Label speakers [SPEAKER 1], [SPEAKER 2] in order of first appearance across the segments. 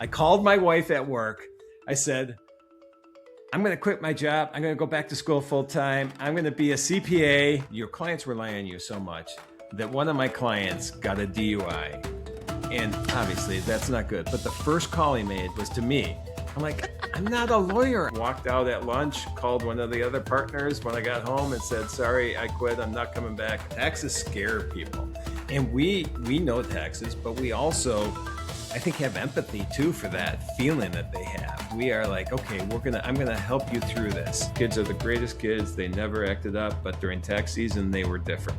[SPEAKER 1] I called my wife at work. I said, I'm going to quit my job. I'm going to go back to school full time. I'm going to be a CPA. Your clients rely on you so much that one of my clients got a DUI. And obviously that's not good. But the first call he made was to me. I'm like, I'm not a lawyer. Walked out at lunch, called one of the other partners when I got home and said, sorry, I quit. I'm not coming back. Taxes scare people. And we know taxes, but we also, I think, have empathy too for that feeling that they have. We are like, okay, I'm gonna help you through this. Kids are the greatest kids. They never acted up, but during tax season, they were different.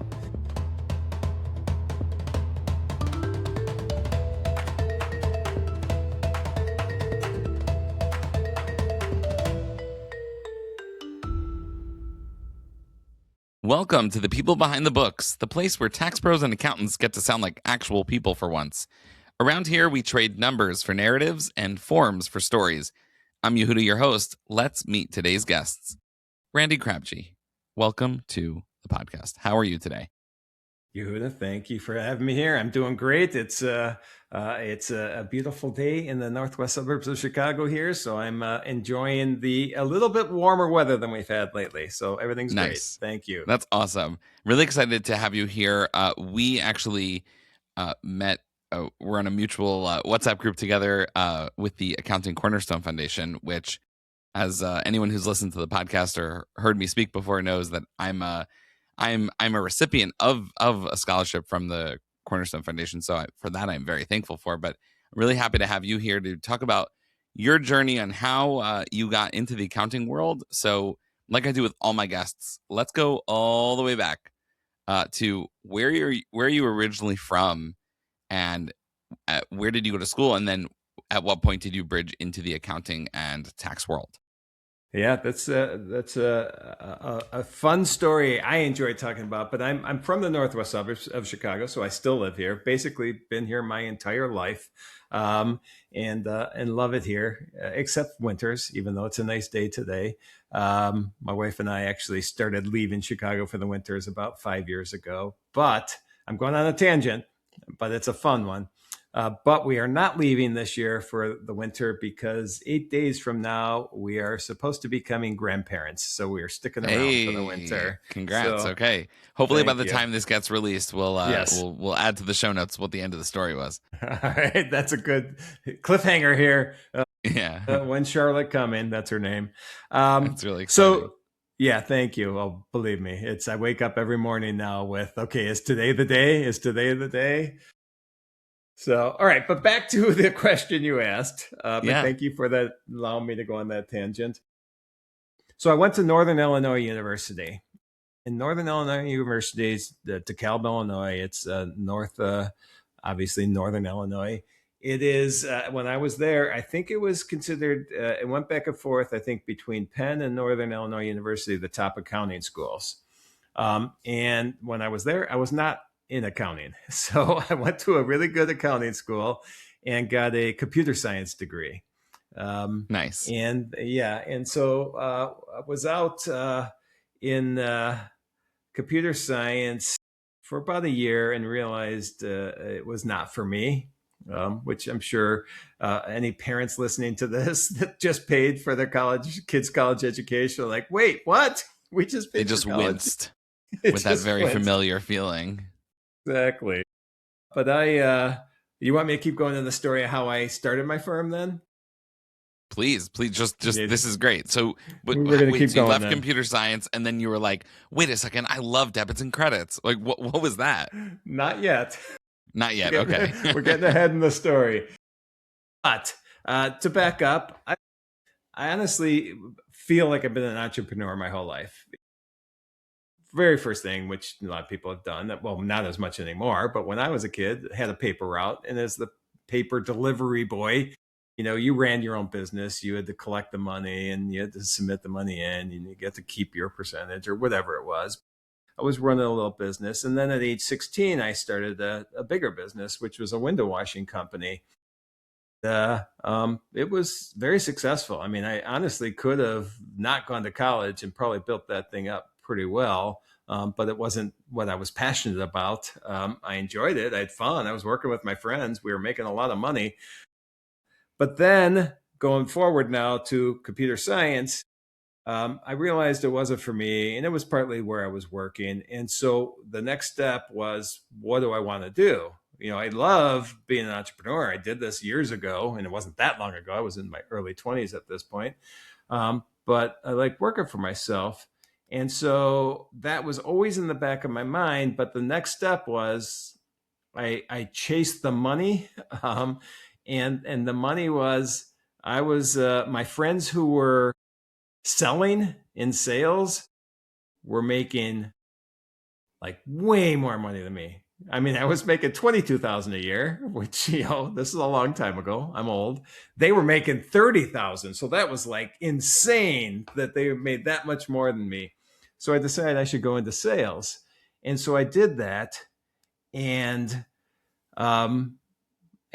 [SPEAKER 2] Welcome to the People Behind the Books, the place where tax pros and accountants get to sound like actual people for once. Around here, we trade numbers for narratives and forms for stories. I'm Yehuda, your host. Let's meet today's guests. Randy Crabtree, welcome to the podcast. How are you today?
[SPEAKER 1] Yehuda, thank you for having me here. I'm doing great. It's a beautiful day in the northwest suburbs of Chicago here, so I'm enjoying a little bit warmer weather than we've had lately. So everything's
[SPEAKER 2] Nice.
[SPEAKER 1] great. Thank you.
[SPEAKER 2] That's awesome. Really excited to have you here. We actually met. We're on a mutual WhatsApp group together with the Accounting Cornerstone Foundation, which, as anyone who's listened to the podcast or heard me speak before knows, that I'm a recipient of a scholarship from the Cornerstone Foundation. So for that, I'm very thankful for. But I'm really happy to have you here to talk about your journey on how you got into the accounting world. So, like I do with all my guests, let's go all the way back to where you were originally from, and where did you go to school, and then at what point did you bridge into the accounting and tax world?
[SPEAKER 1] Yeah, that's a fun story I enjoy talking about. But I'm from the northwest suburbs of Chicago, so I still live here. Basically, been here my entire life, and love it here, except winters. Even though it's a nice day today, my wife and I actually started leaving Chicago for the winters about 5 years ago. But I'm going on a tangent, but it's a fun one. But we are not leaving this year for the winter because 8 days from now, we are supposed to be becoming grandparents. So we are sticking around for the winter.
[SPEAKER 2] Congrats.
[SPEAKER 1] So,
[SPEAKER 2] okay. Hopefully by the
[SPEAKER 1] you.
[SPEAKER 2] time this gets released, we'll add to the show notes what the end of the story was.
[SPEAKER 1] All right. That's a good cliffhanger here.
[SPEAKER 2] Yeah.
[SPEAKER 1] When Charlotte coming, that's her name.
[SPEAKER 2] It's really exciting.
[SPEAKER 1] So, yeah, thank you. Oh, believe me, I wake up every morning now with, okay, is today the day? Is today the day? So, all right, but back to the question you asked. Thank you for that, allowing me to go on that tangent. So I went to Northern Illinois University. In Northern Illinois University, DeKalb, Illinois. It's obviously Northern Illinois. It is, when I was there, I think it was considered, it went back and forth, I think, between Penn and Northern Illinois University, the top accounting schools. And when I was there, I was not in accounting. So I went to a really good accounting school and got a computer science degree.
[SPEAKER 2] Nice.
[SPEAKER 1] And so I was out in computer science for about a year and realized it was not for me, which I'm sure any parents listening to this that just paid for their kids' college education are like, wait, what? We just paid.
[SPEAKER 2] They just winced with that very familiar feeling.
[SPEAKER 1] Exactly. But you want me to keep going in the story of how I started my firm then?
[SPEAKER 2] Please, just this is great. So,
[SPEAKER 1] we're going to keep going.
[SPEAKER 2] You left
[SPEAKER 1] then.
[SPEAKER 2] Computer science, and then you were like, wait a second, I love debits and credits. Like, what was that?
[SPEAKER 1] Not yet.
[SPEAKER 2] Not yet. Okay.
[SPEAKER 1] We're getting ahead in the story. But to back up, I honestly feel like I've been an entrepreneur my whole life. Very first thing, which a lot of people have done, well, not as much anymore, but when I was a kid, I had a paper route. And as the paper delivery boy, you ran your own business. You had to collect the money and you had to submit the money in, and you get to keep your percentage or whatever it was. I was running a little business. And then at age 16, I started a bigger business, which was a window washing company. It was very successful. I mean, I honestly could have not gone to college and probably built that thing up pretty well. But it wasn't what I was passionate about. I enjoyed it. I had fun. I was working with my friends. We were making a lot of money. But then going forward now to computer science, I realized it wasn't for me, and it was partly where I was working. And so the next step was, what do I want to do? I love being an entrepreneur. I did this years ago, and it wasn't that long ago. I was in my early 20s at this point. But I like working for myself. And so that was always in the back of my mind. But the next step was I chased the money. And the money was, I was, my friends who were selling in sales were making like way more money than me. I mean, I was making 22,000 a year, which, this is a long time ago. I'm old. They were making 30,000. So that was like insane that they made that much more than me. So I decided I should go into sales. And so I did that. And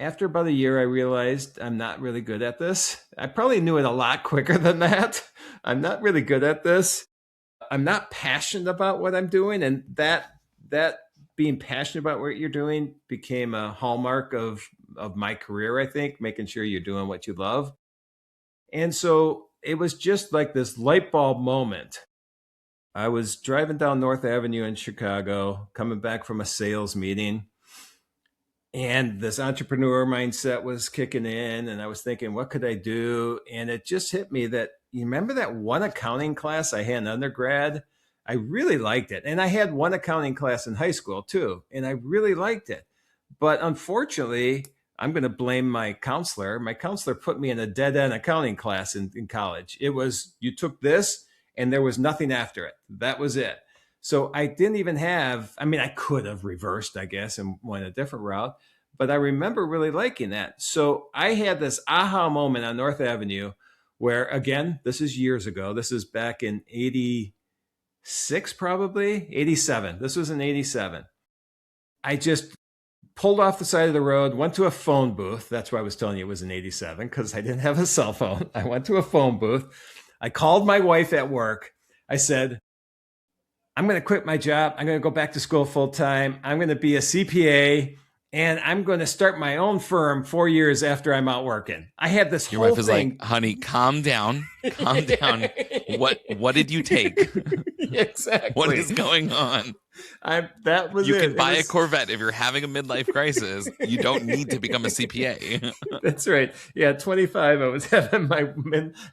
[SPEAKER 1] after about a year, I realized I'm not really good at this. I probably knew it a lot quicker than that. I'm not really good at this. I'm not passionate about what I'm doing. And that being passionate about what you're doing became a hallmark of my career, I think, making sure you're doing what you love. And so it was just like this light bulb moment. I was driving down North Avenue in Chicago, coming back from a sales meeting, and this entrepreneur mindset was kicking in, and I was thinking, what could I do? And it just hit me that, you remember that one accounting class I had in undergrad? I really liked it. And I had one accounting class in high school too, and I really liked it. But unfortunately, I'm going to blame my counselor. My counselor put me in a dead end accounting class in college. It was, you took this and there was nothing after it. That was it. So I didn't even have, I mean, I could have reversed, I guess, and went a different route, but I remember really liking that. So I had this aha moment on North Avenue where, again, this is years ago. This is back in 86, probably 87. This was in 87. I just pulled off the side of the road, went to a phone booth. That's why I was telling you it was in 87, because I didn't have a cell phone. I went to a phone booth. I called my wife at work. I said, I'm going to quit my job. I'm going to go back to school full time. I'm going to be a CPA, and I'm going to start my own firm 4 years after I'm out working. I had this
[SPEAKER 2] Your
[SPEAKER 1] whole
[SPEAKER 2] wife is
[SPEAKER 1] thing.
[SPEAKER 2] like, honey, calm down. Calm down. What did you take?
[SPEAKER 1] Exactly.
[SPEAKER 2] What is going on?
[SPEAKER 1] That was
[SPEAKER 2] You
[SPEAKER 1] it.
[SPEAKER 2] can buy a Corvette if you're having a midlife crisis. You don't need to become a CPA.
[SPEAKER 1] That's right. Yeah, at 25, I was having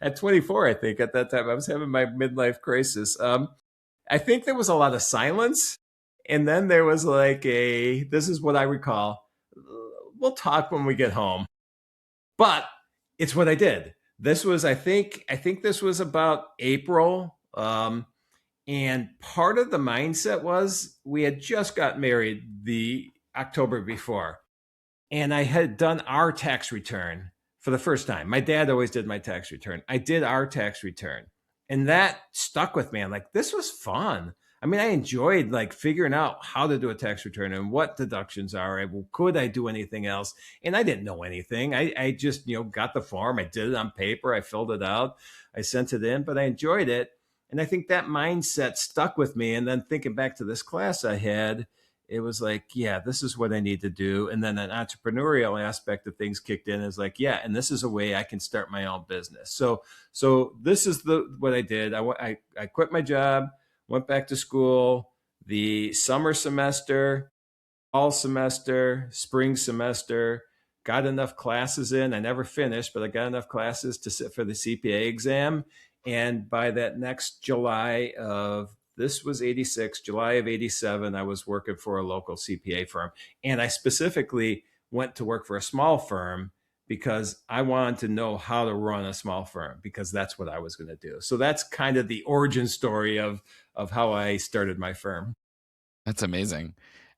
[SPEAKER 1] at 24, I think at that time, I was having my midlife crisis. I think there was a lot of silence. And then there was like this is what I recall. We'll talk when we get home. But it's what I did. This was, I think this was about April. And part of the mindset was, we had just got married the October before. And I had done our tax return for the first time. My dad always did my tax return. I did our tax return. And that stuck with me. I'm like, this was fun. I mean, I enjoyed like figuring out how to do a tax return and what deductions are. Could I do anything else? And I didn't know anything. I just, got the form. I did it on paper. I filled it out. I sent it in, but I enjoyed it. And I think that mindset stuck with me. And then thinking back to this class I had, it was like, yeah, this is what I need to do. And then an entrepreneurial aspect of things kicked in, is like, yeah, and this is a way I can start my own business. So this is what I did. I quit my job, went back to school, the summer semester, fall semester, spring semester, got enough classes in. I never finished, but I got enough classes to sit for the CPA exam. And by that next this was 86, July of 87, I was working for a local CPA firm. And I specifically went to work for a small firm because I wanted to know how to run a small firm, because that's what I was going to do. So that's kind of the origin story of how I started my firm.
[SPEAKER 2] That's amazing.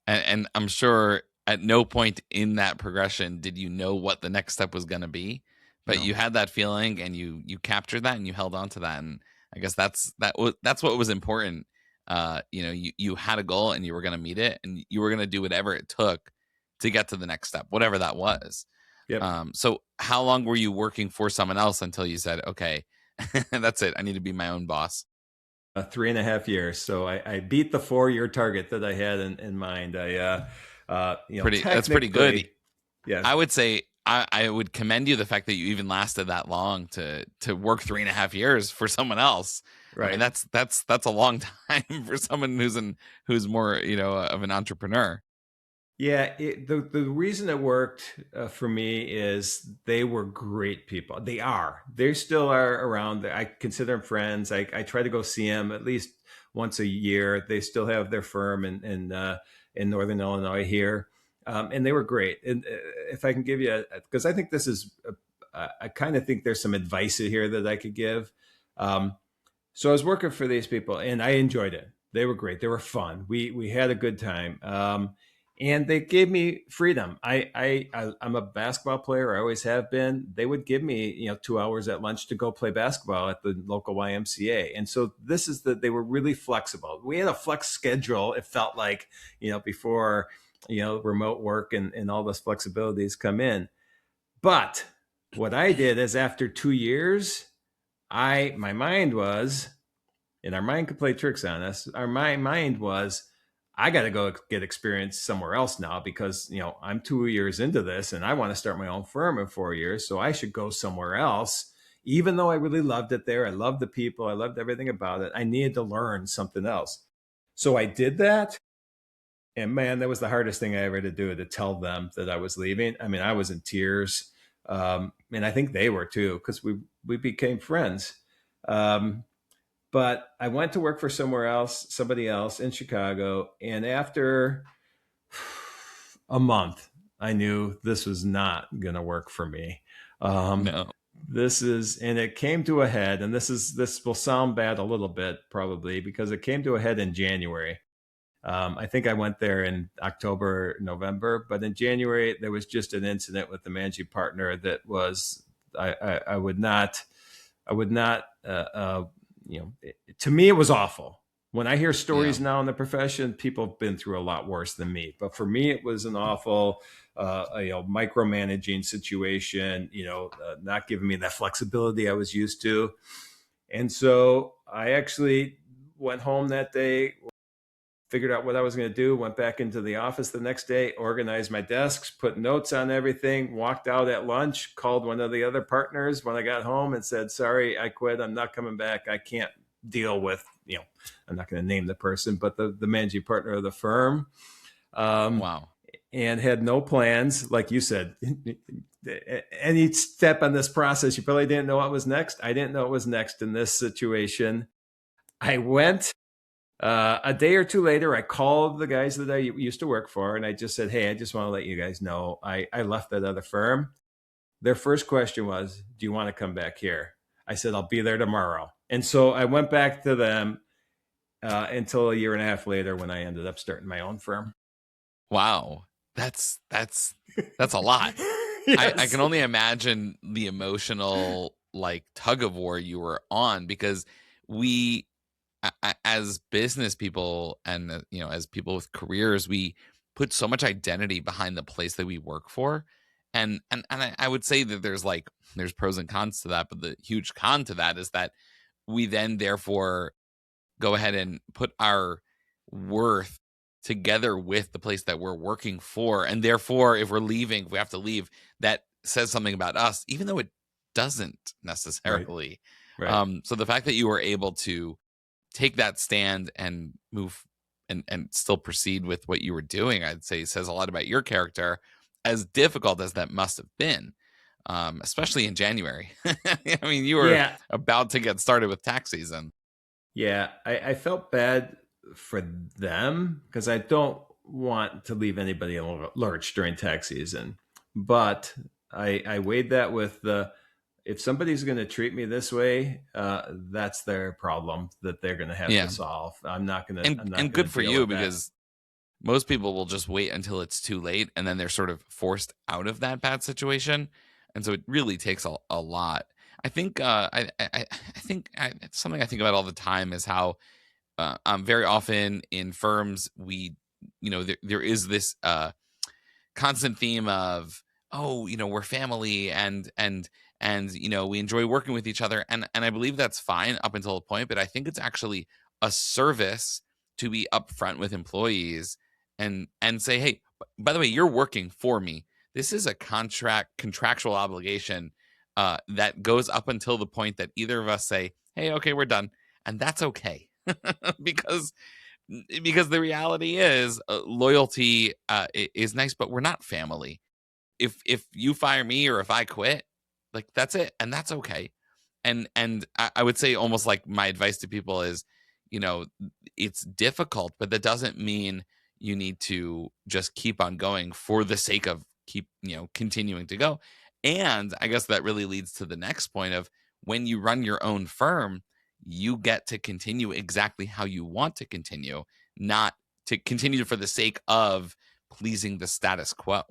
[SPEAKER 2] And I'm sure at no point in that progression did you know what the next step was going to be, but you had that feeling and you captured that and you held on to that. And I guess that's what was important. You had a goal and you were going to meet it, and you were going to do whatever it took to get to the next step, whatever that was.
[SPEAKER 1] Yep.
[SPEAKER 2] So how long were you working for someone else until you said, okay, that's it, I need to be my own boss?
[SPEAKER 1] 3.5 years. So I beat the 4-year target that I had in mind.
[SPEAKER 2] That's pretty good.
[SPEAKER 1] Yeah.
[SPEAKER 2] I would say I would commend you the fact that you even lasted that long to work 3.5 years for someone else. I mean,
[SPEAKER 1] Right.
[SPEAKER 2] that's a long time for someone who's more, of an entrepreneur.
[SPEAKER 1] Yeah, the reason it worked for me is they were great people. They are. They still are around. I consider them friends. I try to go see them at least once a year. They still have their firm in Northern Illinois here, and they were great. And if I can give you, because I think this is, I kind of think there's some advice here that I could give. So I was working for these people, and I enjoyed it. They were great. They were fun. We had a good time. And they gave me freedom. I'm a basketball player. I always have been. They would give me 2 hours at lunch to go play basketball at the local YMCA. And so this is they were really flexible. We had a flex schedule. It felt like before remote work and all those flexibilities come in. But what I did is after 2 years, my mind was, and our mind could play tricks on us. My mind was, I got to go get experience somewhere else now because, I'm 2 years into this and I want to start my own firm in 4 years. So I should go somewhere else. Even though I really loved it there, I loved the people, I loved everything about it. I needed to learn something else. So I did that. And man, that was the hardest thing I ever had to do, to tell them that I was leaving. I mean, I was in tears. And I think they were too, because we became friends. But I went to work for somebody else in Chicago. And after a month, I knew this was not going to work for me.
[SPEAKER 2] No.
[SPEAKER 1] And it came to a head, and this will sound bad a little bit probably, because it came to a head in January. I think I went there in October, November, but in January, there was just an incident with the managing partner that was, I would not, to me, it was awful. When I hear stories now in the profession, people have been through a lot worse than me. But for me, it was an awful, micromanaging situation, not giving me that flexibility I was used to. And so I actually went home that day, figured out what I was going to do, went back into the office the next day, organized my desks, put notes on everything, walked out at lunch, called one of the other partners when I got home and said, sorry, I quit. I'm not coming back. I can't deal with, I'm not going to name the person, but the managing partner of the firm.
[SPEAKER 2] Wow.
[SPEAKER 1] And had no plans. Like you said, any step on this process, you probably didn't know what was next. I didn't know what was next in this situation. I went. A day or two later, I called the guys that I used to work for, and I just said, hey, I just want to let you guys know I left that other firm. Their first question was, do you want to come back here? I said, I'll be there tomorrow. And so I went back to them until a year and a half later, when I ended up starting my own firm.
[SPEAKER 2] Wow. That's a lot. Yes. I can only imagine the emotional tug of war you were on, because we, as business people and as people with careers, we put so much identity behind the place that we work for, and I would say that there's pros and cons to that, but the huge con to that is that we then therefore go ahead and put our worth together with the place that we're working for, and therefore if we have to leave, that says something about us, even though it doesn't necessarily.
[SPEAKER 1] Right.
[SPEAKER 2] So the fact that you were able to take that stand and move and still proceed with what you were doing, I'd say says a lot about your character, as difficult as that must have been, especially in January. I mean, you were about to get started with tax season.
[SPEAKER 1] Yeah, I felt bad for them because I don't want to leave anybody in a lurch during tax season. But I weighed that with if somebody's going to treat me this way, that's their problem that they're going to have to solve. I'm not going to.
[SPEAKER 2] And good for you, because most people will just wait until it's too late, and then they're sort of forced out of that bad situation. And so it really takes a lot. I think I think something I think about all the time is how very often in firms we there is this constant theme of, oh, we're family, and we enjoy working with each other, and I believe that's fine up until a point, but I think it's actually a service to be upfront with employees and say, hey, by the way, you're working for me. this is a contractual obligation that goes up until the point that either of us say, hey, okay, we're done. And that's okay. because the reality is loyalty is nice, but we're not family. If you fire me or if I quit, like that's it, and that's okay. And I would say almost like my advice to people is, it's difficult, but that doesn't mean you need to just keep on going for the sake of continuing to go. And I guess that really leads to the next point of when you run your own firm, you get to continue exactly how you want to continue, not to continue for the sake of pleasing the status quo.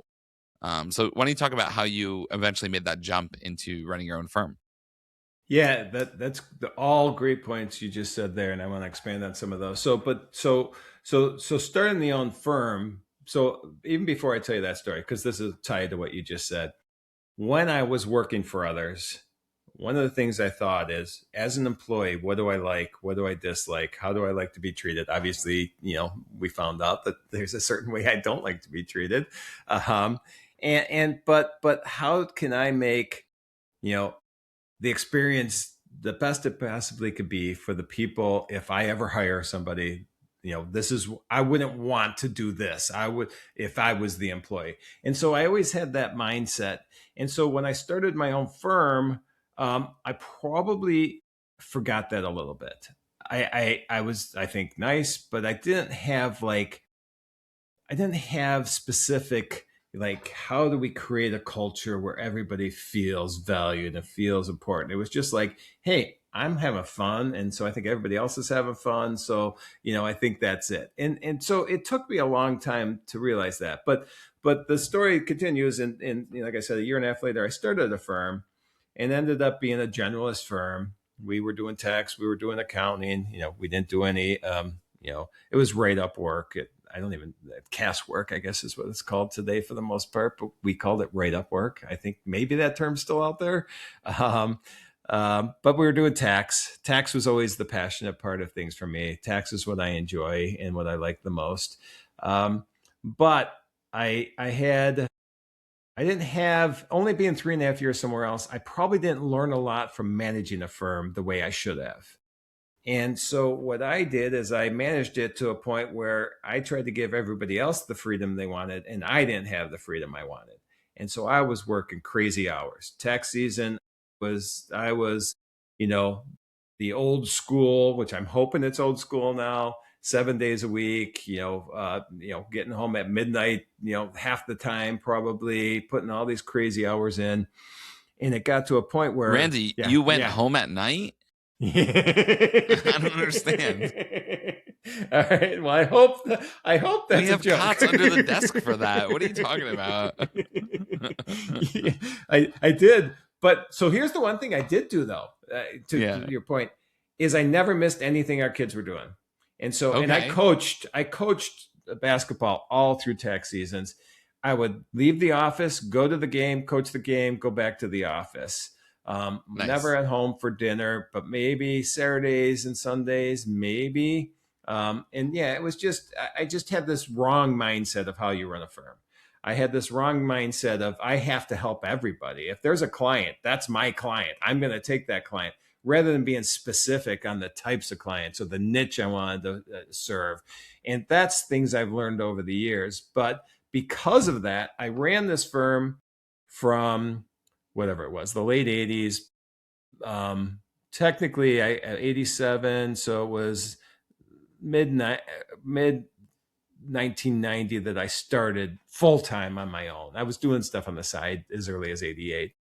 [SPEAKER 2] So why don't you talk about how you eventually made that jump into running your own firm?
[SPEAKER 1] Yeah, that's all great points you just said there, and I want to expand on some of those. So starting the own firm. So even before I tell you that story, because this is tied to what you just said, when I was working for others, one of the things I thought is, as an employee, what do I like? What do I dislike? How do I like to be treated? Obviously, we found out that there's a certain way I don't like to be treated. But how can I make, the experience the best it possibly could be for the people? If I ever hire somebody, I wouldn't want to do this. I would, if I was the employee. And so I always had that mindset. And so when I started my own firm, I probably forgot that a little bit. I was, I think, nice, but I didn't have specific, like, how do we create a culture where everybody feels valued and feels important? It was just like, hey, I'm having fun, and so I think everybody else is having fun. So, I think that's it. And so it took me a long time to realize that. But the story continues, and like I said, a year and a half later, I started a firm and ended up being a generalist firm. We were doing tax, we were doing accounting. We didn't do any, it was write up work. I don't even, cast work, I guess is what it's called today for the most part, but we called it write up work. I think maybe that term's still out there. But we were doing tax. Tax was always the passionate part of things for me. Tax is what I enjoy and what I like the most. But I didn't have, only being 3.5 years somewhere else, I probably didn't learn a lot from managing a firm the way I should have. And so what I did is I managed it to a point where I tried to give everybody else the freedom they wanted, and I didn't have the freedom I wanted. And so I was working crazy hours. Tax season I was, the old school, which I'm hoping it's old school now, 7 days a week, getting home at midnight, half the time, probably putting all these crazy hours in. And it got to a point where,
[SPEAKER 2] Randy, you went home at night? I don't understand.
[SPEAKER 1] All right. Well, I hope that's
[SPEAKER 2] we have
[SPEAKER 1] a joke.
[SPEAKER 2] cots under the desk for that. What are you talking about?
[SPEAKER 1] I did, but so here's the one thing I did do though. To your point, is I never missed anything our kids were doing, and so and I coached basketball all through tax seasons. I would leave the office, go to the game, coach the game, go back to the office. Nice. Never at home for dinner, but maybe Saturdays and Sundays, maybe. And yeah, it was just, I just had this wrong mindset of how you run a firm. I had this wrong mindset of I have to help everybody. If there's a client, that's my client. I'm going to take that client, rather than being specific on the types of clients or the niche I wanted to serve. And that's things I've learned over the years. But because of that, I ran this firm from whatever it was, the late 80s. Technically, I at 87, so it was mid 1990 that I started full time on my own. I was doing stuff on the side as early as 88.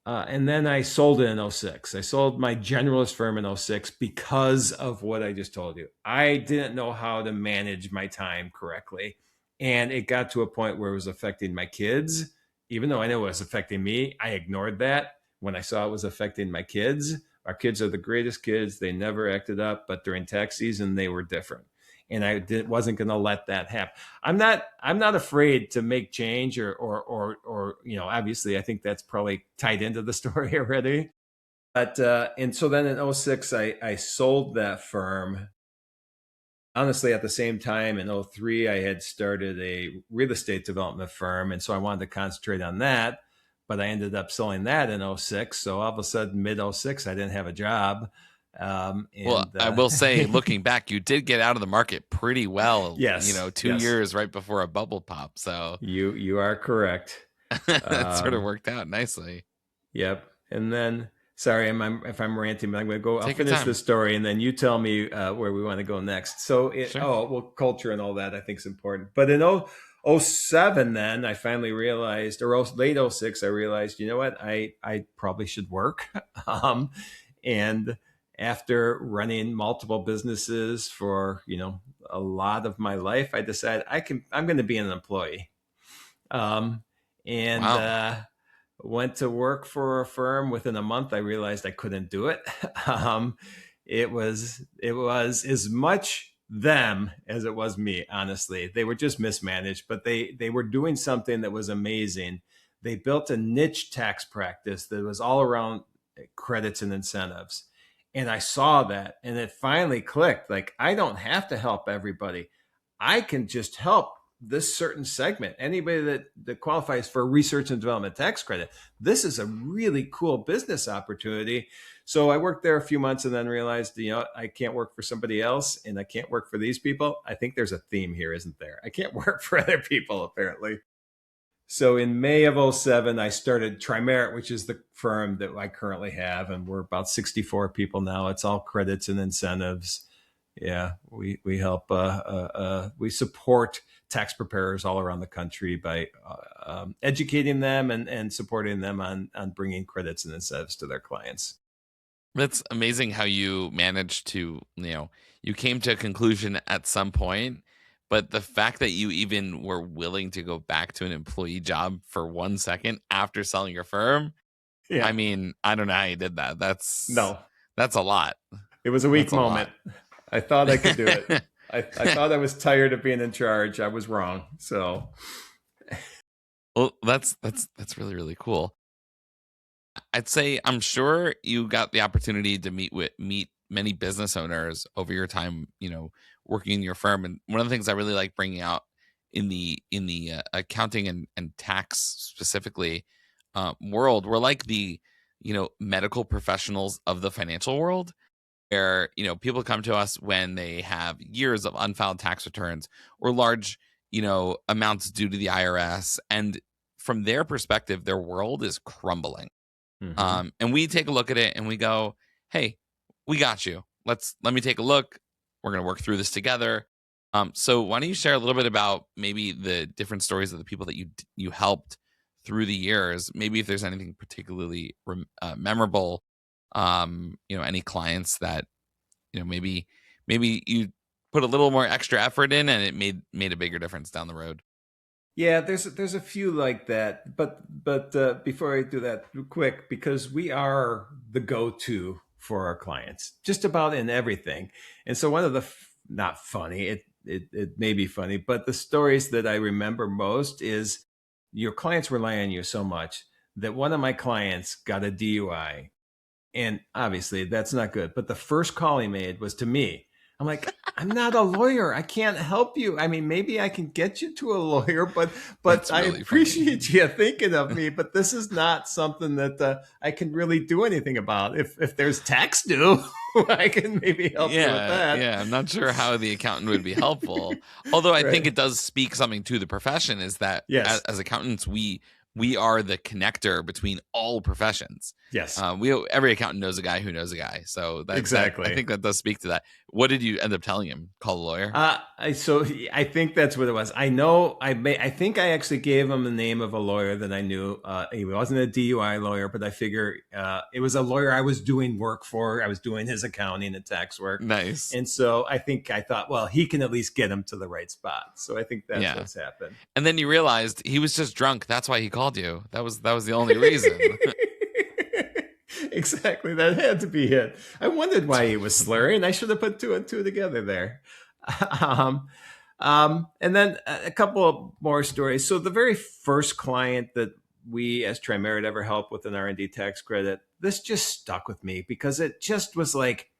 [SPEAKER 1] And then I sold it in 06. I sold my generalist firm in 06 because of what I just told you. I didn't know how to manage my time correctly. And it got to a point where it was affecting my kids. Even though I know it was affecting me, I ignored that when I saw it was affecting my kids. Our kids are the greatest kids. They never acted up, but during tax season, they were different. And I wasn't going to let that happen. I'm not afraid to make change or obviously I think that's probably tied into the story already. But and so then in 06, I sold that firm. honestly, at the same time in 03, I had started a real estate development firm. And so I wanted to concentrate on that. But I ended up selling that in 06. So all of a sudden, mid 06, I didn't have a job.
[SPEAKER 2] Well, I will say, looking back, you did get out of the market pretty well.
[SPEAKER 1] Yes,
[SPEAKER 2] 2 years right before a bubble pop. So
[SPEAKER 1] you are correct.
[SPEAKER 2] that sort of worked out nicely.
[SPEAKER 1] Yep. And then, sorry, if I'm ranting, but I'm going to go. I'll
[SPEAKER 2] Take your
[SPEAKER 1] finish
[SPEAKER 2] time.
[SPEAKER 1] the story, and then you tell me where we want to go next. So,
[SPEAKER 2] Sure.
[SPEAKER 1] Culture and all that I think is important. But in 07, then I finally realized, or late 06, I realized, you know what, I probably should work. And after running multiple businesses for a lot of my life, I decided I'm going to be an employee. And
[SPEAKER 2] Wow.
[SPEAKER 1] went to work for a firm. Within a month, I realized I couldn't do it. It was as much them as it was me. Honestly, they were just mismanaged, but they were doing something that was amazing. They built a niche tax practice that was all around credits and incentives. And I saw that, and it finally clicked. Like, I don't have to help everybody. I can just help this certain segment. Anybody that qualifies for a research and development tax credit. This is a really cool business opportunity. So I worked there a few months and then realized, I can't work for somebody else and I can't work for these people. I think there's a theme here, isn't there? I can't work for other people, apparently. So in May of 07, I started Trimerit, which is the firm that I currently have. And we're about 64 people now. It's all credits and incentives. Yeah, we help, we support tax preparers all around the country by educating them and supporting them on bringing credits and incentives to their clients.
[SPEAKER 2] That's amazing how you managed to, you came to a conclusion at some point, but the fact that you even were willing to go back to an employee job for 1 second after selling your firm, I
[SPEAKER 1] Yeah,
[SPEAKER 2] mean, I don't know how you did that. That's
[SPEAKER 1] no,
[SPEAKER 2] a lot.
[SPEAKER 1] it was a weak
[SPEAKER 2] That's a
[SPEAKER 1] moment.
[SPEAKER 2] lot.
[SPEAKER 1] I thought I could do it. I thought I was tired of being in charge. I was wrong. So
[SPEAKER 2] Well, that's really, really cool. I'd say I'm sure you got the opportunity to meet many business owners over your time, working in your firm. And one of the things I really like bringing out in the accounting and tax specifically world, we're like the medical professionals of the financial world, where people come to us when they have years of unfiled tax returns or large amounts due to the IRS, and from their perspective, their world is crumbling.
[SPEAKER 1] mm-hmm.
[SPEAKER 2] And we take a look at it and we go, "Hey, we got you. Let me take a look. We're going to work through this together." So why don't you share a little bit about maybe the different stories of the people that you helped through the years? Maybe if there's anything particularly memorable, any clients that maybe you put a little more extra effort in and it made a bigger difference down the road.
[SPEAKER 1] Yeah, there's a few like that, but before I do that, real quick, because we are the go-to for our clients, just about in everything. And so one of the not funny, it may be funny, but the stories that I remember most is your clients rely on you so much that one of my clients got a DUI, and obviously that's not good. But the first call he made was to me. I'm like, I'm not a lawyer. I can't help you. I mean, maybe I can get you to a lawyer, but
[SPEAKER 2] That's
[SPEAKER 1] I
[SPEAKER 2] really funny.
[SPEAKER 1] appreciate you thinking of me. But this is not something that I can really do anything about. If there's tax due, I can maybe help you with
[SPEAKER 2] Yeah,
[SPEAKER 1] that.
[SPEAKER 2] yeah. I'm not sure how the accountant would be helpful. Although I think
[SPEAKER 1] Right.
[SPEAKER 2] it does speak something to the profession, is that
[SPEAKER 1] Yes.
[SPEAKER 2] as accountants, we are the connector between all professions.
[SPEAKER 1] Yes.
[SPEAKER 2] We every accountant knows a guy who knows a guy. So that I
[SPEAKER 1] Exactly.
[SPEAKER 2] think that does speak to that. What did you end up telling him? Call a lawyer?
[SPEAKER 1] I think that's what it was. I know I think I actually gave him the name of a lawyer that I knew. He wasn't a DUI lawyer, but I figure it was a lawyer I was doing work for. I was doing his accounting and tax work.
[SPEAKER 2] Nice.
[SPEAKER 1] And so I thought, well, he can at least get him to the right spot. So I think that's
[SPEAKER 2] Yeah.
[SPEAKER 1] what's happened.
[SPEAKER 2] And then you realized he was just drunk. That's why he called you. That was the only reason.
[SPEAKER 1] Exactly. That had to be it. I wondered why he was slurring. I should have put two and two together there. Um, and then a couple of more stories. So the very first client that we as Trimerit ever helped with an R&D tax credit, this just stuck with me because it just was like,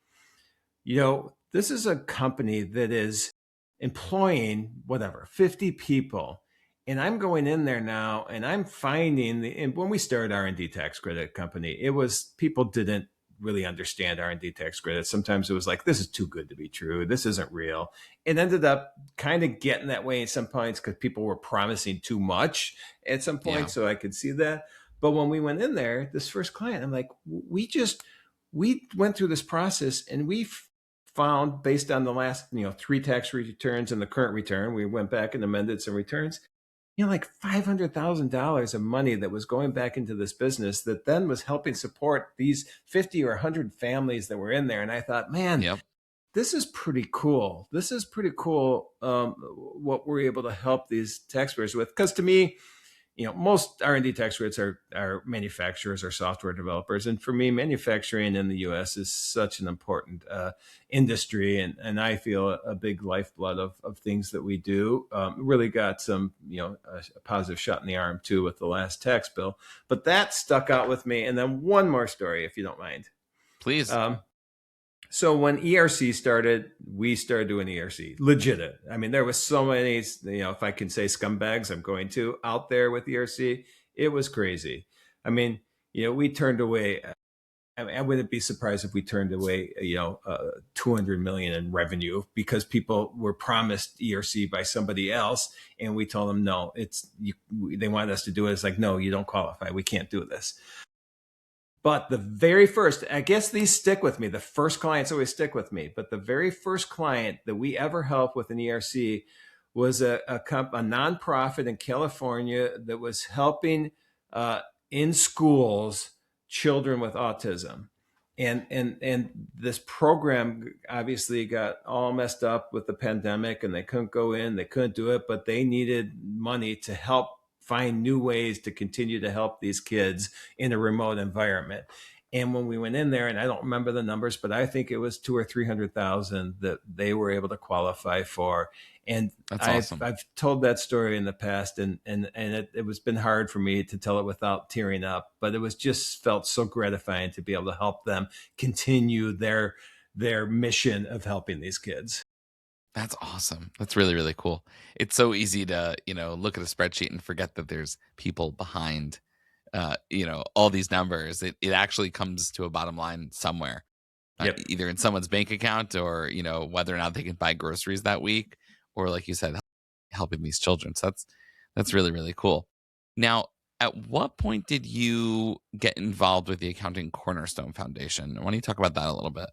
[SPEAKER 1] this is a company that is employing whatever 50 people. And I'm going in there now and I'm finding and when we started R&D tax credit company, it was people didn't really understand R&D tax credit. Sometimes it was like, this is too good to be true. This isn't real. It ended up kind of getting that way at some points because people were promising too much at some point.
[SPEAKER 2] Yeah.
[SPEAKER 1] So I could see that. But when we went in there, this first client, I'm like, we went through this process and we found, based on the last 3 tax returns and the current return, we went back and amended some returns, like $500,000 of money that was going back into this business that then was helping support these 50 or 100 families that were in there. And I thought, man,
[SPEAKER 2] Yep.
[SPEAKER 1] this is pretty cool. This is pretty cool, what we're able to help these taxpayers with. Because to me, most R&D tax credits are manufacturers or software developers. And for me, manufacturing in the U.S. is such an important industry. And I feel a big lifeblood of things that we do. Really got some, a positive shot in the arm, too, with the last tax bill. But that stuck out with me. And then one more story, if you don't mind.
[SPEAKER 2] Please.
[SPEAKER 1] So when ERC started, we started doing ERC. Legit. I mean, there was so many, if I can say scumbags, I'm going to, out there with ERC. It was crazy. I mean, we turned away. I wouldn't be surprised if we turned away, 200 million in revenue because people were promised ERC by somebody else. And we told them, no, they wanted us to do it. It's like, no, you don't qualify. We can't do this. But the very first, I guess these stick with me. The first clients always stick with me. But the very first client that we ever helped with an ERC was a nonprofit in California that was helping in schools children with autism. And this program obviously got all messed up with the pandemic and they couldn't go in, they couldn't do it, but they needed money to help find new ways to continue to help these kids in a remote environment. And when we went in there, and I don't remember the numbers, but I think it was 200,000 or 300,000 that they were able to qualify for. And
[SPEAKER 2] awesome.
[SPEAKER 1] I've told that story in the past, and it was been hard for me to tell it without tearing up, but it was just felt so gratifying to be able to help them continue their mission of helping these kids.
[SPEAKER 2] That's awesome. That's really, really cool. It's so easy to, look at a spreadsheet and forget that there's people behind, all these numbers. It actually comes to a bottom line somewhere,
[SPEAKER 1] Yep.
[SPEAKER 2] Either in someone's bank account or, whether or not they can buy groceries that week, or like you said, helping these children. So that's really, really cool. Now, at what point did you get involved with the Accounting Cornerstone Foundation? Why don't you talk about that a little bit?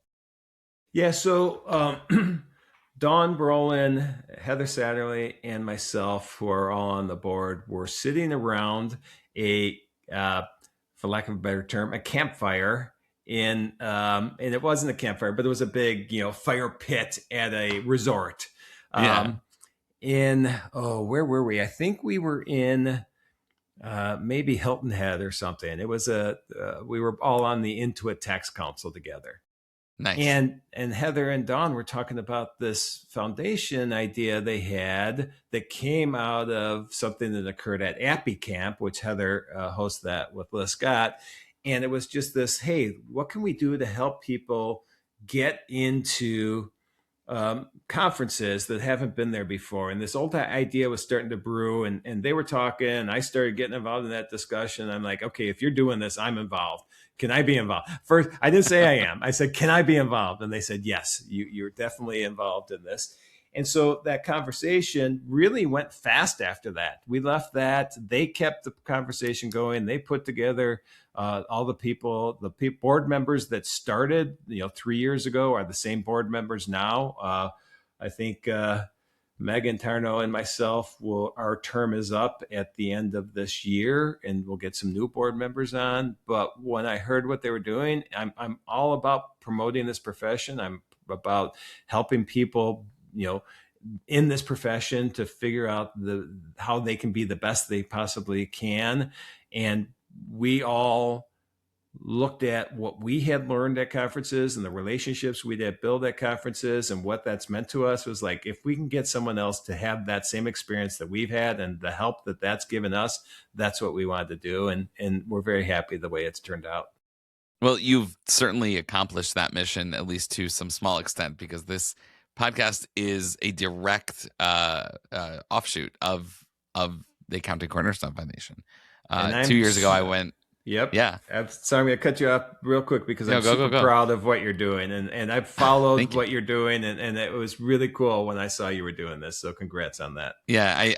[SPEAKER 1] Yeah. So, Don Brolin, Heather Satterley, and myself, who are all on the board, were sitting around for lack of a better term, a campfire and it wasn't a campfire, but it was a big, fire pit at a resort.
[SPEAKER 2] Yeah.
[SPEAKER 1] Where were we? I think we were in maybe Hilton Head or something. It was we were all on the Intuit Tax Council together.
[SPEAKER 2] Nice.
[SPEAKER 1] And Heather and Dawn were talking about this foundation idea they had that came out of something that occurred at Appy Camp, which Heather hosts that with Liz Scott. And it was just this, hey, what can we do to help people get into conferences that haven't been there before? And this old idea was starting to brew, and they were talking, and I started getting involved in that discussion. I'm like, okay, if you're doing this, I'm involved. Can I be involved? First, I didn't say I am. I said, can I be involved? And they said, yes, you're definitely involved in this. And so that conversation really went fast after that. We left that. They kept the conversation going. They put together all the people, board members that started, 3 years ago are the same board members now. I think Megan Tarno and myself our term is up at the end of this year, and we'll get some new board members on. But when I heard what they were doing, I'm all about promoting this profession. I'm about helping people, in this profession to figure out how they can be the best they possibly can. And we all looked at what we had learned at conferences and the relationships we'd had built at conferences, and what that's meant to us was like, if we can get someone else to have that same experience that we've had and the help that that's given us, that's what we wanted to do. And we're very happy the way it's turned out.
[SPEAKER 2] Well, you've certainly accomplished that mission, at least to some small extent, because this podcast is a direct offshoot of the Accounting Cornerstone Foundation. 2 years ago, I went.
[SPEAKER 1] Yep.
[SPEAKER 2] Yeah.
[SPEAKER 1] So I'm going to cut you off real quick because I'm super proud of what you're doing. And I've followed what you're doing. And it was really cool when I saw you were doing this. So congrats on that.
[SPEAKER 2] Yeah.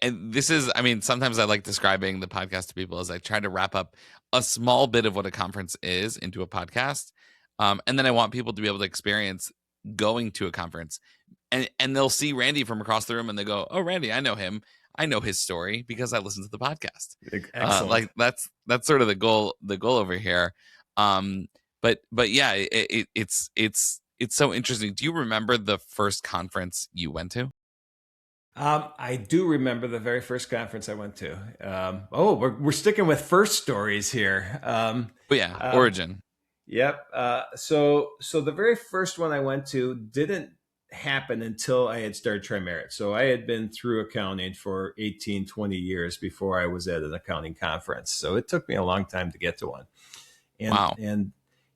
[SPEAKER 2] This is, I mean, sometimes I like describing the podcast to people as I try to wrap up a small bit of what a conference is into a podcast. And then I want people to be able to experience going to a conference. And they'll see Randy from across the room and they go, oh, Randy, I know him. I know his story because I listened to the podcast.
[SPEAKER 1] Excellent.
[SPEAKER 2] Like that's sort of the goal over here. But yeah, it's so interesting. Do you remember the first conference you went to?
[SPEAKER 1] I do remember the very first conference I went to. We're sticking with first stories here.
[SPEAKER 2] Origin.
[SPEAKER 1] Yep. So the very first one I went to didn't happen until I had started Trimerit. So I had been through accounting for 18, 20 years before I was at an accounting conference. So it took me a long time to get to one. And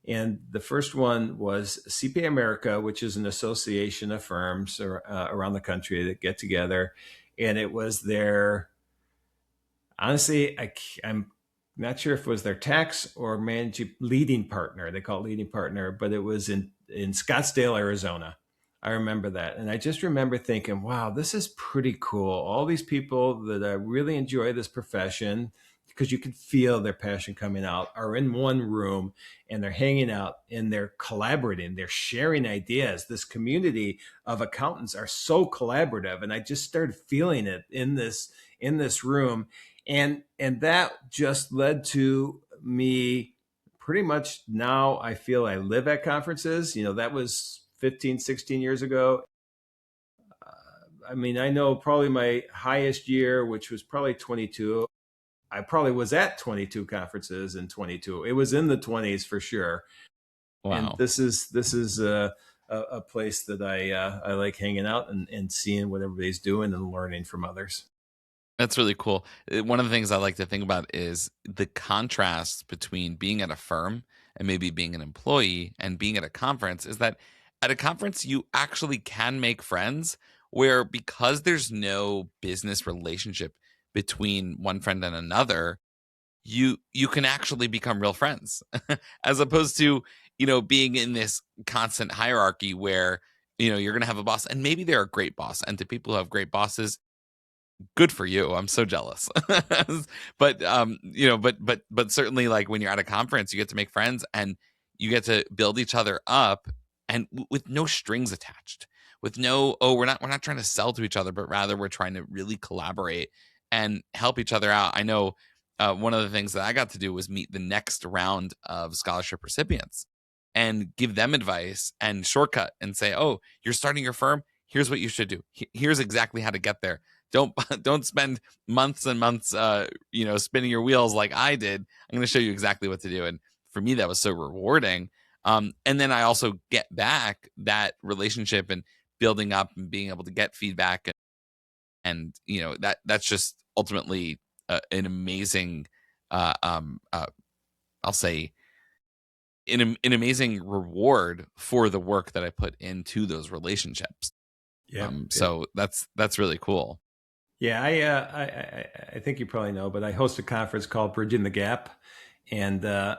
[SPEAKER 1] the first one was CPA America, which is an association of firms around the country that get together. And it was their, honestly, I'm not sure if it was their tax or managing leading partner. They call it leading partner, but it was in Scottsdale, Arizona. I remember that. And I just remember thinking, wow, this is pretty cool. All these people that really enjoy this profession, because you can feel their passion coming out, are in one room and they're hanging out and they're collaborating. They're sharing ideas. This community of accountants are so collaborative. And I just started feeling it in this room. And that just led to me pretty much now I feel I live at conferences. That was 15, 16 years ago. I mean, I know probably my highest year, which was probably 22. I probably was at 22 conferences in 22. It was in the 20s for sure. Wow. And this is a place that I like hanging out and seeing what everybody's doing and learning from others.
[SPEAKER 2] That's really cool. One of the things I like to think about is the contrast between being at a firm and maybe being an employee and being at a conference is that at a conference, you actually can make friends where, because there's no business relationship between one friend and another, you can actually become real friends as opposed to, being in this constant hierarchy where, you're going to have a boss and maybe they're a great boss. And to people who have great bosses, good for you. I'm so jealous. But, but certainly, like, when you're at a conference, you get to make friends and you get to build each other up, and with no strings attached, with no, we're not trying to sell to each other, but rather we're trying to really collaborate and help each other out. I know one of the things that I got to do was meet the next round of scholarship recipients and give them advice and shortcut and say, oh, you're starting your firm. Here's what you should do. Here's exactly how to get there. Don't spend months and months, spinning your wheels like I did. I'm going to show you exactly what to do. And for me, that was so rewarding. And then I also get back that relationship and building up and being able to get feedback. And that's just ultimately an amazing, I'll say, an amazing reward for the work that I put into those relationships.
[SPEAKER 1] Yeah.
[SPEAKER 2] So that's really cool.
[SPEAKER 1] Yeah, I think you probably know, but I host a conference called Bridging the Gap, and
[SPEAKER 2] I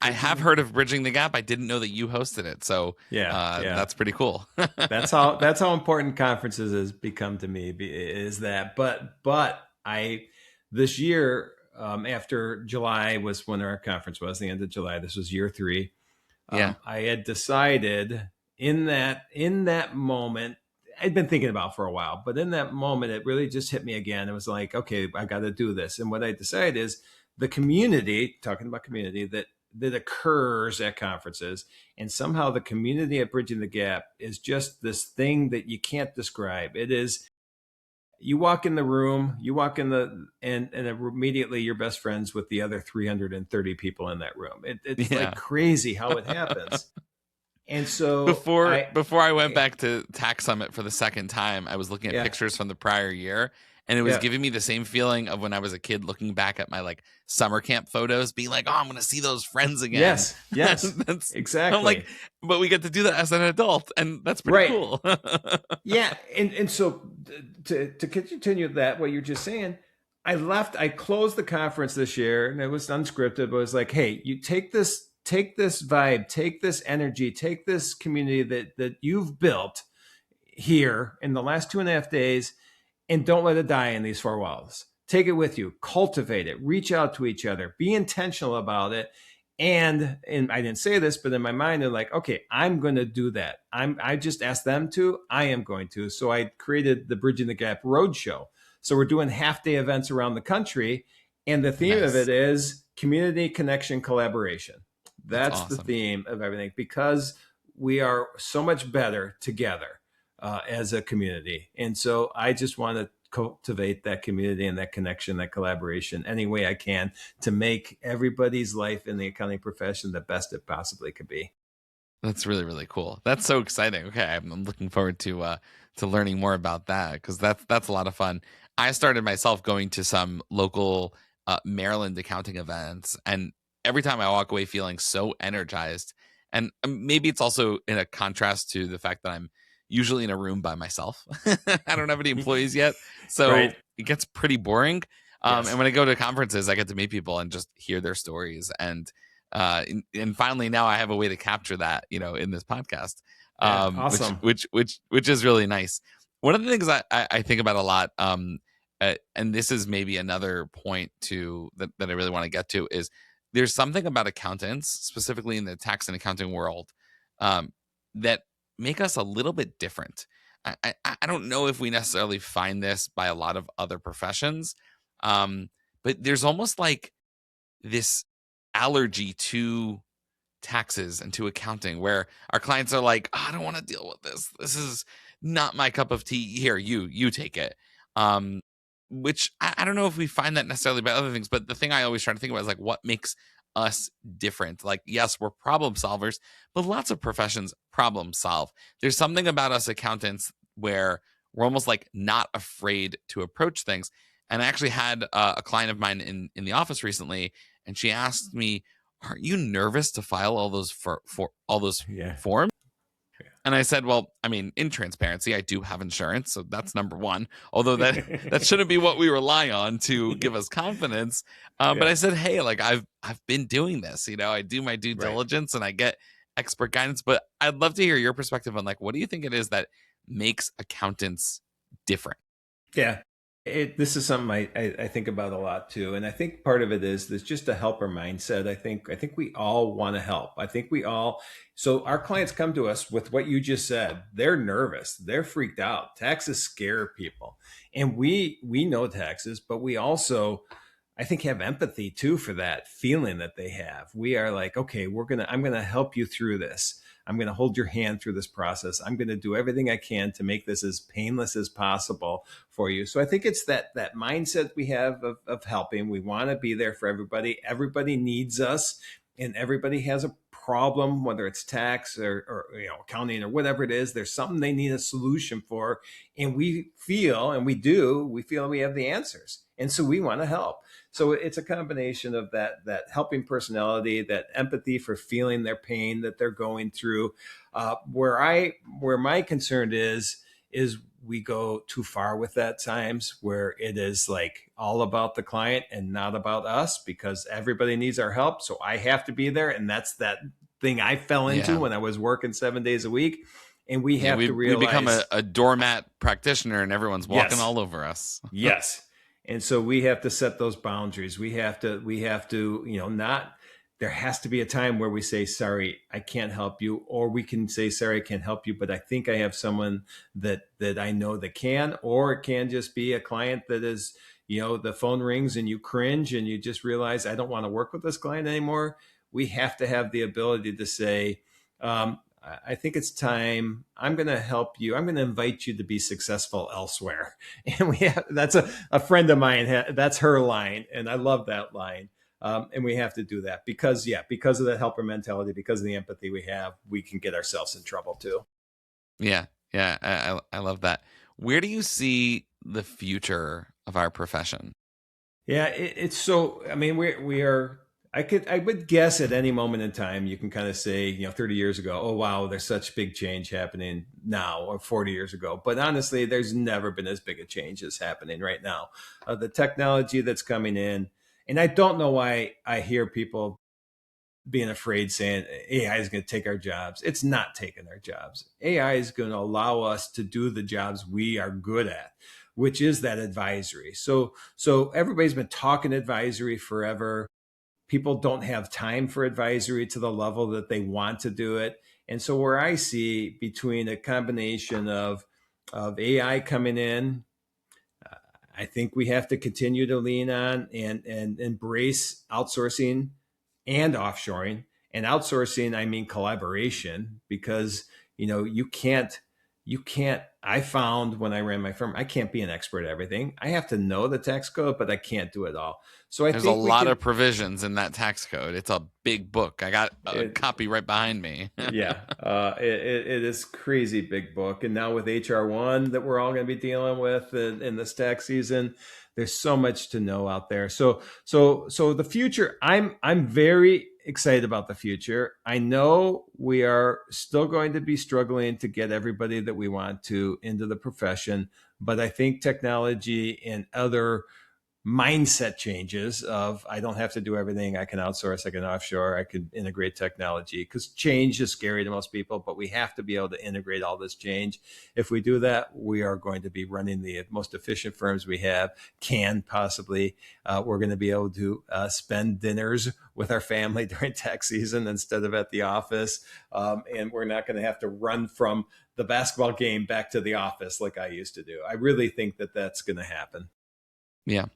[SPEAKER 2] have heard of Bridging the Gap. I didn't know that you hosted it, so that's pretty cool.
[SPEAKER 1] that's how important conferences has become to me. Is that, but I this year after July was when our conference was, the end of July. This was year 3. I had decided in that moment. I'd been thinking about for a while, but in that moment, it really just hit me again. It was like, okay, I got to do this. And what I decided is the community, talking about community that occurs at conferences, and somehow the community at Bridging the Gap is just this thing that you can't describe. It is, you walk in the room, and immediately you're best friends with the other 330 people in that room. It's like crazy how it happens. And so
[SPEAKER 2] before I went back to Tax Summit for the second time, I was looking at pictures from the prior year, And it was
[SPEAKER 1] Yeah.
[SPEAKER 2] giving me the same feeling of when I was a kid looking back at my like summer camp photos, being like, oh, I'm going to see those friends again.
[SPEAKER 1] Yes,
[SPEAKER 2] I'm like,
[SPEAKER 1] exactly.
[SPEAKER 2] but we get to do that as an adult, and that's pretty
[SPEAKER 1] Right.
[SPEAKER 2] cool.
[SPEAKER 1] Yeah, and so to continue that, what you're just saying, I closed the conference this year, and it was unscripted, but it was like, hey, you take this vibe, take this energy, take this community that you've built here in the last 2.5 days, and don't let it die in these four walls. Take it with you, cultivate it, reach out to each other, be intentional about it. And I didn't say this, but in my mind, they're like, okay, I'm going to do that. I just asked them to, I am going to. So I created the Bridging the Gap Roadshow. So we're doing half-day events around the country. And the theme of it is community, connection, collaboration. That's awesome. The theme of everything, because we are so much better together as a community. And so I just want to cultivate that community and that connection, that collaboration any way I can to make everybody's life in the accounting profession the best it possibly could be.
[SPEAKER 2] That's really, really cool. That's so exciting. Okay, I'm looking forward to learning more about that, because that's a lot of fun. I started myself going to some local Maryland accounting events, and every time I walk away feeling so energized. And maybe it's also in a contrast to the fact that I'm usually in a room by myself. I don't have any employees yet, so right. It gets pretty boring. Yes. And when I go to conferences, I get to meet people and just hear their stories. And finally, now I have a way to capture that, in this podcast. Awesome. Which is really nice. One of the things I think about a lot, and this is maybe another point that I really want to get to, is there's something about accountants, specifically in the tax and accounting world, that make us a little bit different. I don't know if we necessarily find this by a lot of other professions, but there's almost like this allergy to taxes and to accounting, where our clients are like, oh, I don't want to deal with this. This is not my cup of tea. Here, you take it. Which I don't know if we find that necessarily by other things, but the thing I always try to think about is like, what makes us different? Like, yes, we're problem solvers, but lots of professions problem solve. There's something about us accountants where we're almost like not afraid to approach things. And I actually had a client of mine in the office recently, and she asked me, aren't you nervous to file all those for all those forms? Yeah. And I said, well, I mean, in transparency, I do have insurance, so that's number one. Although that shouldn't be what we rely on to give us confidence. But I said, hey, like I've been doing this. I do my due diligence and I get expert guidance. But I'd love to hear your perspective on, like, what do you think it is that makes accountants different? Yeah. This is something I think about a lot too. And I think part of it is there's just a helper mindset. I think we all want to help. So our clients come to us with what you just said. They're nervous. They're freaked out. Taxes scare people. And we know taxes, but we also, I think, have empathy too for that feeling that they have. We are like, okay, I'm going to help you through this. I'm going to hold your hand through this process. I'm going to do everything I can to make this as painless as possible for you. So I think it's that mindset we have of helping. We want to be there for everybody. Everybody needs us, and everybody has a problem, whether it's tax or accounting or whatever it is. There's something they need a solution for, and we feel we have the answers, and so we want to help. So it's a combination of that helping personality, that empathy for feeling their pain that they're going through. Where my concern is we go too far with that times, where it is like all about the client and not about us, because everybody needs our help. So I have to be there. And that's that thing I fell into when I was working 7 days a week. And we have to realize we become a doormat practitioner, and everyone's walking all over us. Yes. And so we have to set those boundaries. We have to, there has to be a time where we say, sorry, I can't help you. Or we can say, sorry, I can't help you, but I think I have someone that I know that can. Or it can just be a client that is, the phone rings and you cringe and you just realize, I don't want to work with this client anymore. We have to have the ability to say, I think it's time. I'm going to help you. I'm going to invite you to be successful elsewhere. And that's a friend of mine. That's her line. And I love that line. And we have to do that because of that helper mentality, because of the empathy we have, we can get ourselves in trouble too. Yeah. I love that. Where do you see the future of our profession.
[SPEAKER 1] Yeah, it's so. I mean, we are. I would guess at any moment in time, you can kind of say, 30 years ago, oh wow, there's such big change happening now, or 40 years ago. But honestly, there's never been as big a change as happening right now. The technology that's coming in, and I don't know why I hear people being afraid, saying AI is going to take our jobs. It's not taking our jobs. AI is going to allow us to do the jobs we are good at, which is that advisory. So everybody's been talking advisory forever. People don't have time for advisory to the level that they want to do it. And so where I see between a combination of AI coming in, I think we have to continue to lean on and embrace outsourcing and offshoring. And outsourcing, I mean collaboration, because you can't. I found when I ran my firm, I can't be an expert at everything. I have to know the tax code, but I can't do it all. So I
[SPEAKER 2] There's a
[SPEAKER 1] think we
[SPEAKER 2] lot
[SPEAKER 1] can.
[SPEAKER 2] of provisions in that tax code. It's a big book. I got a
[SPEAKER 1] It,
[SPEAKER 2] copy right behind me.
[SPEAKER 1] yeah, it is crazy big book, and now with HR1 that we're all going to be dealing with in this tax season, there's so much to know out there. So the future, I'm very excited about the future. I know we are still going to be struggling to get everybody that we want to into the profession, but I think technology and other mindset changes of I don't have to do everything. I can outsource, I can offshore, I can integrate technology, because change is scary to most people, but we have to be able to integrate all this change. If we do that, we are going to be running the most efficient firms we have, can possibly. We're going to be able to spend dinners with our family during tax season instead of at the office. And we're not going to have to run from the basketball game back to the office like I used to do. I really think that that's going to happen.
[SPEAKER 2] Yeah.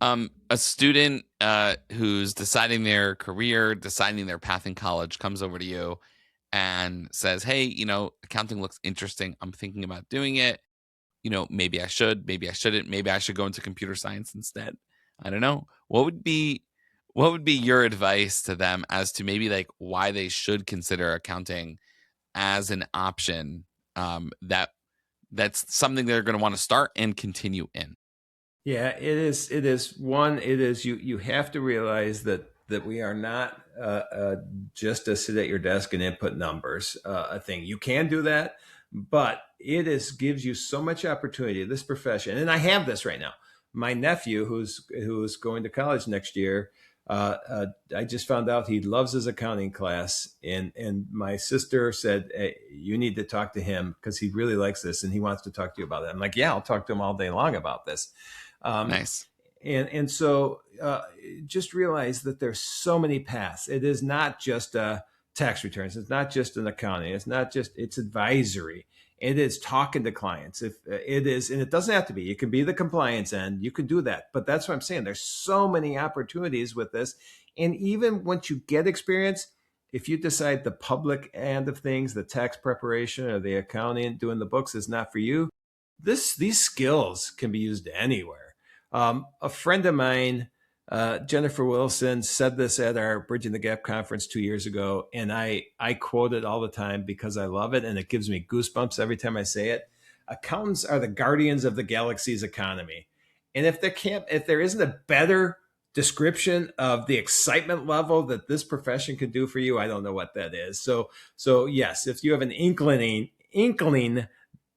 [SPEAKER 2] A student who's deciding their career, deciding their path in college, comes over to you and says, "Hey, accounting looks interesting. I'm thinking about doing it. Maybe I should, maybe I shouldn't. Maybe I should go into computer science instead. I don't know. What would be your advice to them as to maybe like why they should consider accounting as an option, that's something they're going to want to start and continue in?"
[SPEAKER 1] Yeah, it is. It is one. It is you. You have to realize that we are not just to sit at your desk and input numbers. A thing you can do that, but it is gives you so much opportunity. This profession, and I have this right now. My nephew, who's going to college next year, I just found out he loves his accounting class, and my sister said, hey, you need to talk to him because he really likes this and he wants to talk to you about it. I'm like, yeah, I'll talk to him all day long about this.
[SPEAKER 2] Nice.
[SPEAKER 1] And so just realize that there's so many paths. It is not just tax returns. It's not just an accounting. It's advisory. It is talking to clients. If it is, and it doesn't have to be, it can be the compliance end. You can do that. But that's what I'm saying. There's so many opportunities with this. And even once you get experience, if you decide the public end of things, the tax preparation or the accounting, doing the books is not for you, these skills can be used anywhere. A friend of mine, Jennifer Wilson, said this at our Bridging the Gap conference 2 years ago, and I quote it all the time because I love it, and it gives me goosebumps every time I say it. Accountants are the guardians of the galaxy's economy, and if there isn't a better description of the excitement level that this profession can do for you, I don't know what that is. So yes, if you have an inkling,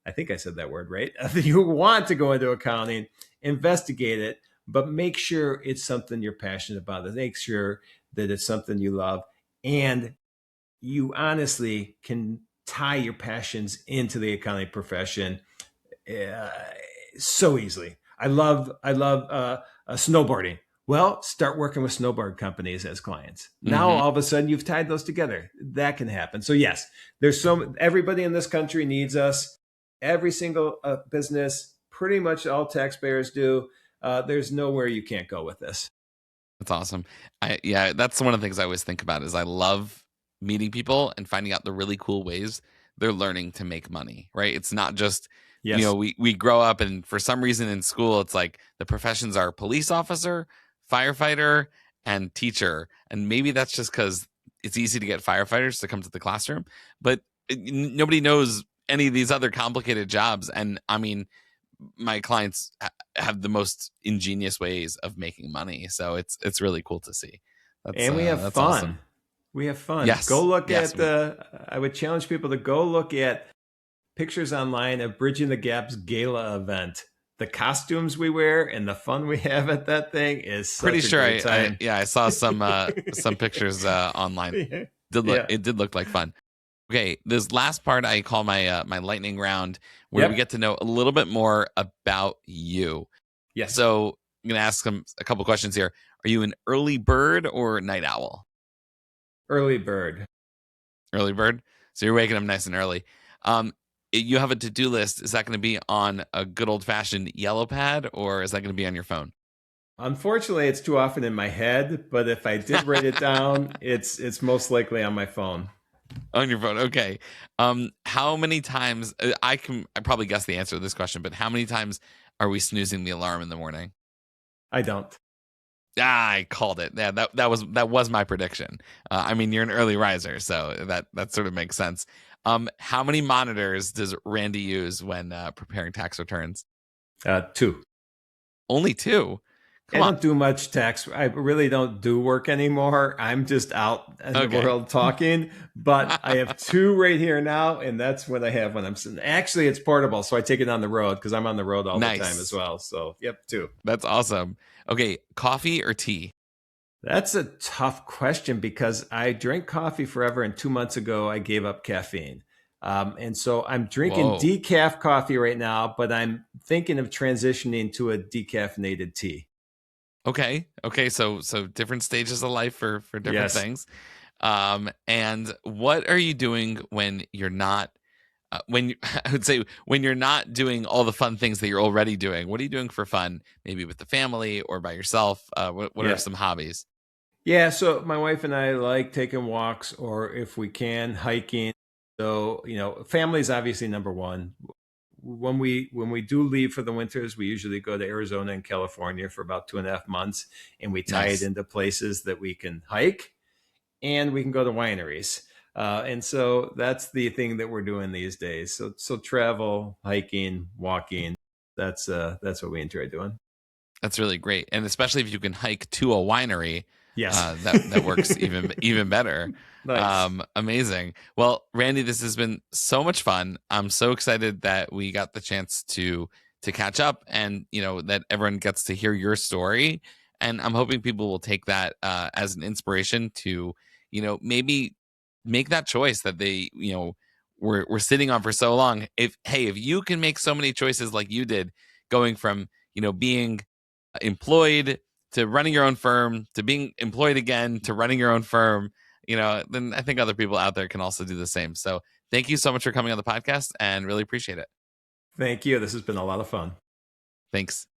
[SPEAKER 1] I think I said that word right. If you want to go into accounting, investigate it, but make sure it's something you're passionate about. Make sure that it's something you love, and you honestly can tie your passions into the accounting profession uh, so easily. I love snowboarding. Well, start working with snowboard companies as clients. Now, all of a sudden, you've tied those together. That can happen. So yes, everybody in this country needs us. Every single business, pretty much all taxpayers do. There's nowhere you can't go with this.
[SPEAKER 2] That's awesome. Yeah, that's one of the things I always think about is I love meeting people and finding out the really cool ways they're learning to make money, right? It's not just,
[SPEAKER 1] Yes.
[SPEAKER 2] we grow up and for some reason in school, it's like the professions are police officer, firefighter, and teacher. And maybe that's just because it's easy to get firefighters to come to the classroom, but nobody knows any of these other complicated jobs. And I mean, my clients have the most ingenious ways of making money. So it's really cool to see.
[SPEAKER 1] And we have fun.
[SPEAKER 2] Awesome.
[SPEAKER 1] We have fun.
[SPEAKER 2] Yes.
[SPEAKER 1] Go look at I would challenge people to go look at pictures online of Bridging the Gap's gala event. The costumes we wear and the fun we have at that thing is such
[SPEAKER 2] pretty
[SPEAKER 1] a
[SPEAKER 2] sure.
[SPEAKER 1] Great time.
[SPEAKER 2] I saw some pictures online. It did look like fun. Okay, this last part I call my my lightning round, where we get to know a little bit more about you.
[SPEAKER 1] Yes.
[SPEAKER 2] So I'm going to ask a couple questions here. Are you an early bird or night owl?
[SPEAKER 1] Early bird.
[SPEAKER 2] Early bird. So you're waking up nice and early. You have a to-do list. Is that going to be on a good old-fashioned yellow pad, or is that going to be on your phone?
[SPEAKER 1] Unfortunately, it's too often in my head, but if I did write it down, it's most likely on my phone.
[SPEAKER 2] On your phone, okay. How many times? I probably guess the answer to this question, but how many times are we snoozing the alarm in the morning?
[SPEAKER 1] I don't.
[SPEAKER 2] I called it. Yeah, that was my prediction. I mean, you're an early riser, so that sort of makes sense. How many monitors does Randy use when preparing tax returns?
[SPEAKER 1] 2.
[SPEAKER 2] Only 2?
[SPEAKER 1] I don't do much tax. I really don't do work anymore. I'm just out in the world talking. But I have 2 right here now, and that's what I have when I'm sitting. Actually, it's portable, so I take it on the road because I'm on the road all the time as well. So, 2.
[SPEAKER 2] That's awesome. Okay, coffee or tea?
[SPEAKER 1] That's a tough question because I drank coffee forever, and 2 months ago I gave up caffeine. And so I'm drinking decaf coffee right now, but I'm thinking of transitioning to a decaffeinated tea.
[SPEAKER 2] Okay. So different stages of life for different things. And what are you doing when you're not? I would say when you're not doing all the fun things that you're already doing. What are you doing for fun? Maybe with the family or by yourself. What are some hobbies?
[SPEAKER 1] Yeah. So my wife and I like taking walks, or if we can, hiking. So family is obviously number one. When we do leave for the winters, we usually go to Arizona and California for about 2.5 months, and we tie it into places that we can hike and we can go to wineries. And so that's the thing that we're doing these days. So travel, hiking, walking, that's what we enjoy doing.
[SPEAKER 2] That's really great. And especially if you can hike to a winery,
[SPEAKER 1] yes,
[SPEAKER 2] that works even better.
[SPEAKER 1] Nice.
[SPEAKER 2] Amazing. Well, Randy, this has been so much fun. I'm so excited that we got the chance to catch up, and that everyone gets to hear your story. And I'm hoping people will take that as an inspiration to maybe make that choice that they were sitting on for so long. If you can make so many choices like you did, going from being employed to running your own firm to being employed again to running your own firm, then I think other people out there can also do the same. So thank you so much for coming on the podcast, and really appreciate it.
[SPEAKER 1] Thank you. This has been a lot of fun.
[SPEAKER 2] Thanks.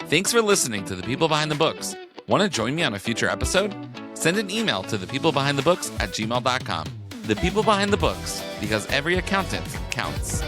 [SPEAKER 2] Thanks for listening to The People Behind the Books. Want to join me on a future episode? Send an email to thepeoplebehindthebooks@gmail.com. The People Behind the Books, because every accountant counts.